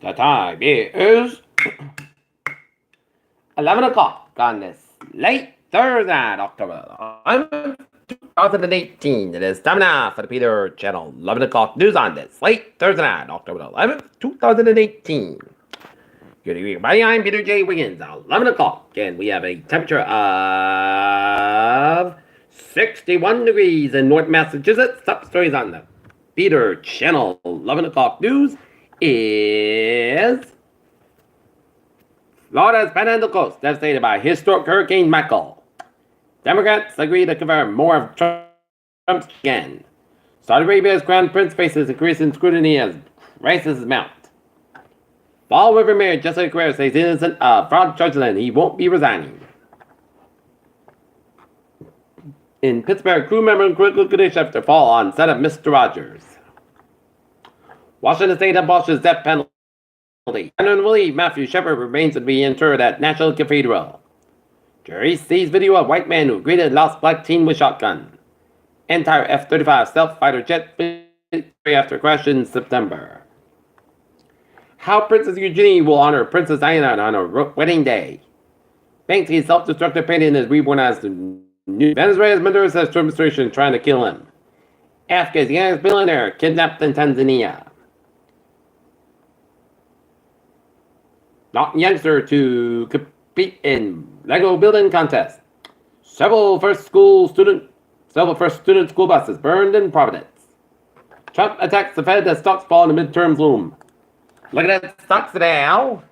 The time is 11 o'clock on this late Thursday night, October 11th, 2018. It is time now for the Peter Channel 11 o'clock news on this late Thursday night, October 11th, 2018. Good evening, everybody. I'm Peter J. Wiggins. 11 o'clock, and we have a temperature of 61 degrees in North Massachusetts. Top stories on the Peter Channel 11 o'clock news is Florida's Panhandle Coast devastated by historic Hurricane Michael. Democrats agree to confirm more of Trump's again. Saudi Arabia's Crown Prince faces increasing scrutiny as crisis mount. Fall River Mayor Jessica Carrera says innocent of fraud charges and he won't be resigning. In Pittsburgh, crew member in critical condition after fall on set of Mr. Rogers. Washington State abolishes death penalty. Unbelievable Matthew Shepard remains to be interred at National Cathedral. Jury sees video of white man who greeted lost black teen with shotgun. Entire F-35 stealth fighter jet after crash in September. How Princess Eugenie will honor Princess Diana on her wedding day. Banksy's self-destructive painting is reborn as the new Venezuela's murderous administration trying to kill him. Africa's youngest billionaire kidnapped in Tanzania. Not youngster to compete in Lego building contest. Several first student school buses burned in Providence. Trump attacks the Fed as stocks fall in the midterms loom. Look at that stocks today, Al.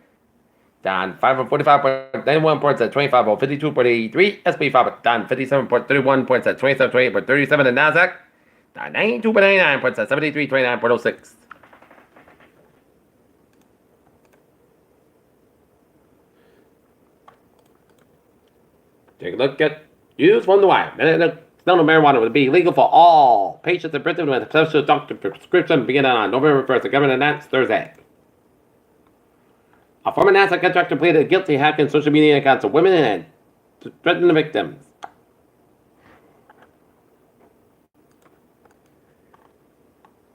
Down 545.91 points at 25.52.83. SP 5 down 57.31 points at 27.28.37. And NASDAQ down 92.99 points at 73.29.06. Take a look at news from the wire. Medical marijuana will be legal for all patients in Britain with a special doctor prescription beginning on November 1st. The government announced Thursday. A former NASA contractor pleaded guilty hacking social media accounts of women and threatened the victims.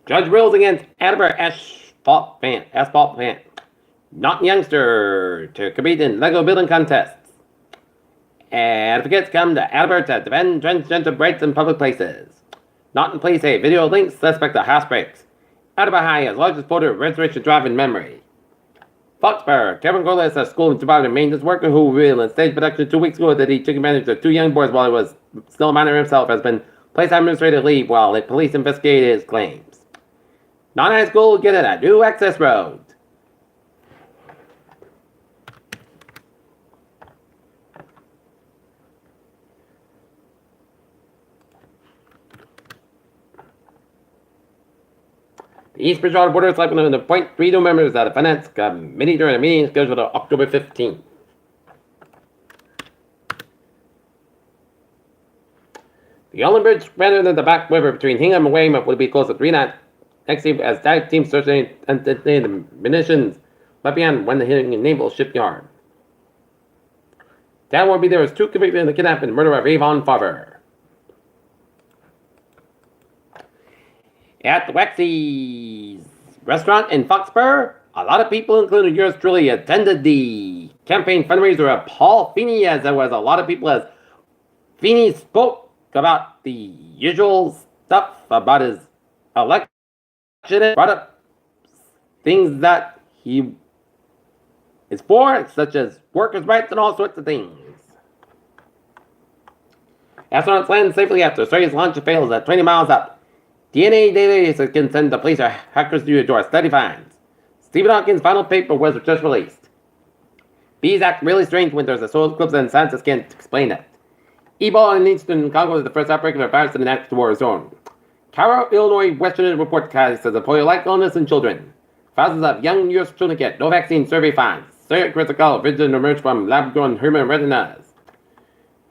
Judge rules against Attleboro asphalt plant. Not youngster to compete in Lego building contests. Advocates come to Attleboro to defend transgender rights in public places. Not in place a video links suspect of house breaks. Attleboro High has largest photo of Restoration Drive in memory. Foxborough, Kevin Corliss, a school and supervisor maintenance worker who revealed in stage production 2 weeks ago that he took advantage of 2 young boys while he was still a minor himself, has been placed on administrative leave while the police investigate his claims. Non-high school will get a new access road. The East Bridgewater Board is likely to appoint 3 new members of the Finance Committee during a meeting scheduled on October 15th. The Olin Bridge ran in the back river between Hingham and Weymouth will be closed at 3 nights next evening as dive teams searching the munitions left behind when the Hingham Naval Shipyard. Down will be there as 2 convicted in the kidnapping and murder of Avon Farber. At the Waxy's restaurant in Foxborough, a lot of people, including yours truly, attended the campaign fundraiser of Paul Feeney, as there was a lot of people as Feeney spoke about the usual stuff about his election, brought up things that he is for, such as workers' rights and all sorts of things. Astronauts land safely after Australia's launch fails at 20 miles up. DNA database can send the police or hackers to your door. Study finds. Stephen Hawking's final paper was just released. Bees act really strange when there's a solar eclipse and scientists can't explain it. Ebola in Eastern Congo is the first outbreak of a virus in the next war zone. Cairo, Illinois Western report says a polio-like illness in children. Thousands of young U.S. children get no vaccine, survey finds. Serious critical vision emerged from lab-grown human retinas.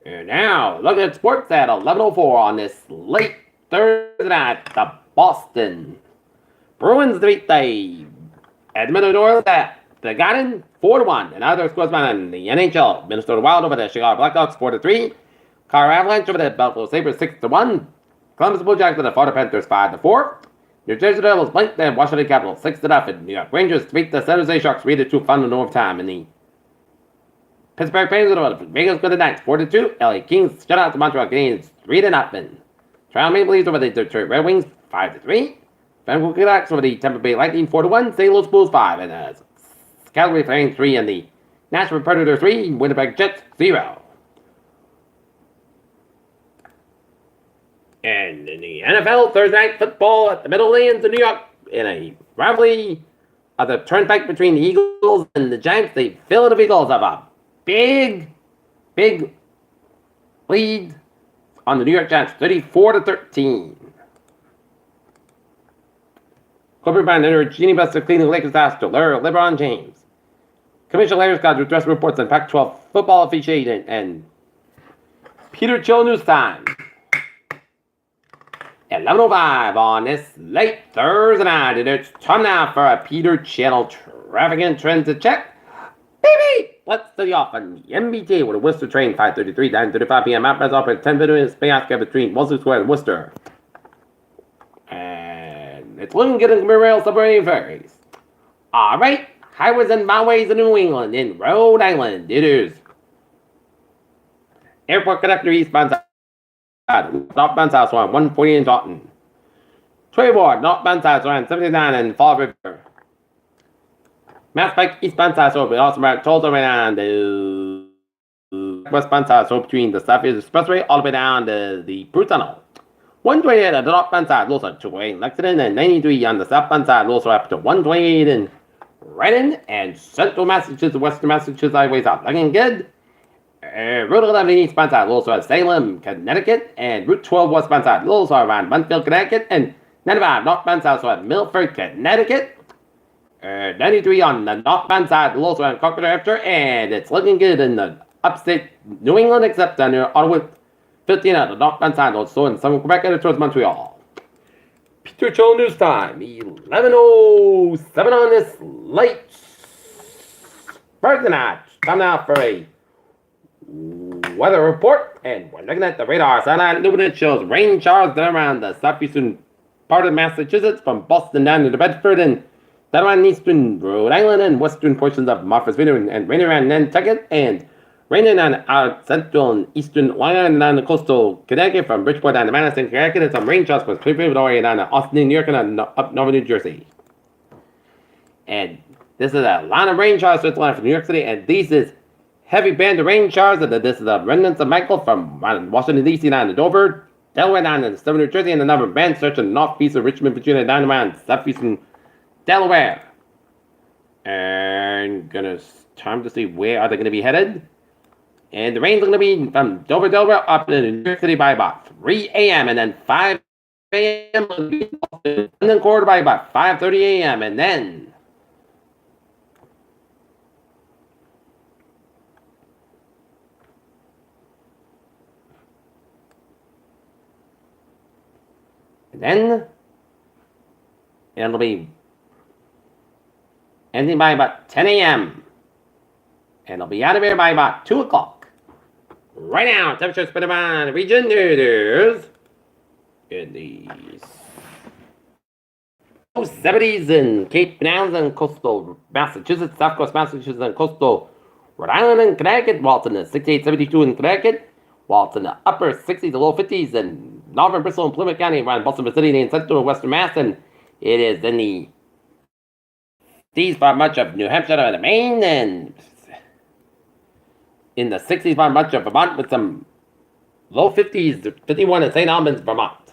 And now, look at sports at 11:04 on this late Thursday night, the Boston Bruins defeat the Edmonton Oilers at the Garden 4-1. And other scores in the NHL, Minnesota Wild over the Chicago Blackhawks 4-3. Colorado Avalanche over the Buffalo Sabres 6-1. Columbus Blue Jackets over the Florida Panthers 5-4. New Jersey Devils blanked the Washington Capitals 6-0. New York Rangers beat the San Jose Sharks 3-2 final overtime in the Pittsburgh Penguins Vegas Golden Knights 4-2. LA Kings shut out the Montreal Canadiens 3-0. Toronto Maple Leafs over the Detroit Red Wings 5-3. Vancouver Canucks over the Tampa Bay Lightning 4-1. St. Louis Blues 5 and Calgary Flames 3 and the Nashville Predators 3. Winnipeg Jets 0. And in the NFL, Thursday night football at the Meadowlands in New York in a rivalry of the turnpike between the Eagles and the Giants. The Philadelphia Eagles have a big lead on the New York Giants, 34-13. Kobe Bryant entered Genie Buster Cleveland Lakers to LeBron James. Commissioner Larry Scott to address reports on Pac-12 football officiating and Peter Chill News Time. 11:05 on this late Thursday night, and it's time now for a Peter Channel traffic and transit check. Baby, let's study off on the MBTA with a Worcester train 5:33, 9:35 p.m. Outbound operates 10 minutes Bayonska between Wolseley Square and Worcester. And it's looking good in rail submarine ferries. All right, highways and byways in New England, in Rhode Island, it is Airport Connector eastbound northbound south on 140 in Taunton. Trayboard northbound south on 79 in Fall River. Mass Pike eastbound south over also about tolls over down to westbound south so between the Southeast Expressway all the way down to the Brew Tunnel. 128 at the northbound side, also 208 in Lexington, and 93 on the southbound side, also up to 128 in Reading and Central Massachusetts, Western Massachusetts highways out. Looking good. Route 11 eastbound side, also at Salem, Connecticut, and Route 12 westbound side, also around Munfield, Connecticut, and 95 northbound side, so at Milford, Connecticut. 93 on the northbound side, also at Concord, Hampshire, and it's looking good in the upstate New England, except on the Ottawa 15 at the northbound side, also in southern Quebec and towards Montreal. Peter Chill News Time, 11:07 on this late Thursday night. Time now for a weather report, and we're looking at the radar satellite illuminate shows rain showers down around the southeastern part of Massachusetts from Boston down to New Bedford and down around eastern Rhode Island and western portions of Martha's Vineyard and rain around Nantucket and raining on out central and eastern Long Island and down the coastal Connecticut from Bridgeport down to Madison, Connecticut, and some rain showers from Springfield all the way down to Austin, New York, and up northern New Jersey. And this is a line of rain showers from New York City, and this is heavy band of rain showers, and this is the remnants of Michael from Washington, D.C. down to Dover, Delaware down to southern New Jersey, and another band searching northeast of Richmond, Virginia, down around southeastern Delaware. And time to see where are they going to be headed. And the rain's going to be from Dover, Delaware, up to New York City by about 3 a.m. and then 5 a.m. and then quarter by about 5:30 a.m. and then it'll be ending by about 10 a.m. and it'll be out of here by about 2 o'clock. Right now, temperature spread around the region. It is in the 70s in Cape Ann and coastal Massachusetts, South Coast Massachusetts, and coastal Rhode Island and Connecticut, while it's in the 68, 72 in Connecticut, while it's in the upper 60s to low 50s in northern Bristol and Plymouth County, around Boston City and central and western Mass, and it is in the 50s for much of New Hampshire and Maine, and in the 60s for much of Vermont, with some low 50s to 51 in St. Albans, Vermont.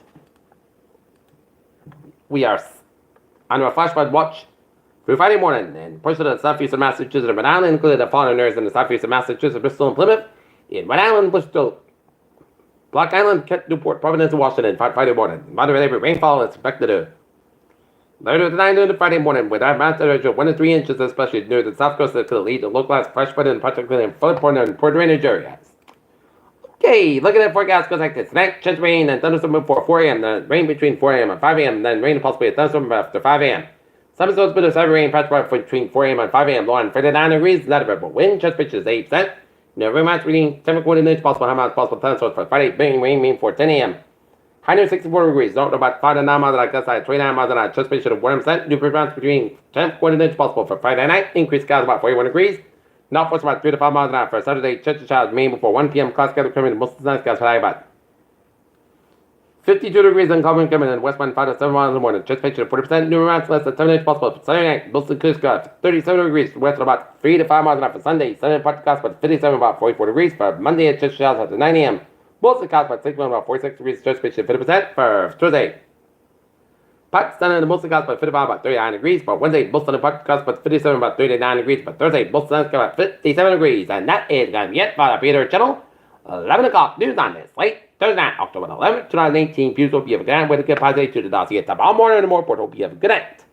We are on our flash flood watch through Friday morning, and portions of the southeastern Massachusetts and Rhode Island, including the foreigners in the southeastern Massachusetts, Bristol, and Plymouth. In Rhode Island, Bristol, Block Island, Kent, Newport, Providence, and Washington, Friday morning. Moderate heavy rainfall is expected to later tonight into Friday morning, with amounts of 1 to 3 inches, especially near the south coast, that could lead to localized fresh flooding, and particularly in floodplain and poor drainage areas. Okay, looking at forecast goes like this. Tonight, chance of rain and thunderstorm before 4 a.m. Then rain between 4 a.m. and 5 a.m. Then rain possibly a thunderstorm after 5 a.m. Some zones bit of heavy rain patch between 4 a.m. and 5 a.m. Low on 39 degrees. Not a variable wind. Chest pitch is 8%. No rain amounts reading 7 coordinates. Possible high amounts possible thunderstorms for Friday. Rain for 10 a.m. High near 64 degrees. North about 5 to 9 miles an hour. Gust side 29 miles an hour. Anticipation of 1%. New preference between 10 and 40 inches possible for Friday night. Increased skies about 41 degrees. Northwest about 3 to 5 miles an hour for Saturday. Church of Child, Maine before 1 p.m. Cloud schedule coming in. Most of the sun skies high about 52 degrees uncommon coming in. Westbound 5 to 7 miles in the morning. Anticipation of 40%. New amounts less than 7 inches possible for Saturday night. Mostly clear skies. 37 degrees. West about 3 to 5 miles an hour for Sunday. Sunday part clouds about 57 about 44 degrees for Monday at Church of Child after 9 a.m. Mostly clouds about 6 about 46 degrees. Anticipation of 50% for Thursday. Pakistan and the mostly clouds about 55 about 39 degrees. For Wednesday, most sunny part clouds about 57 about 39 degrees. For Thursday, most sunny about 57 degrees. And that is going to be it for the Peter Channel 11 o'clock news on this late Thursday night, October 11th, 2018. Please hope you have a good night. Way to get positive to the dossier. Tomorrow morning and more report. Hope you have a good night.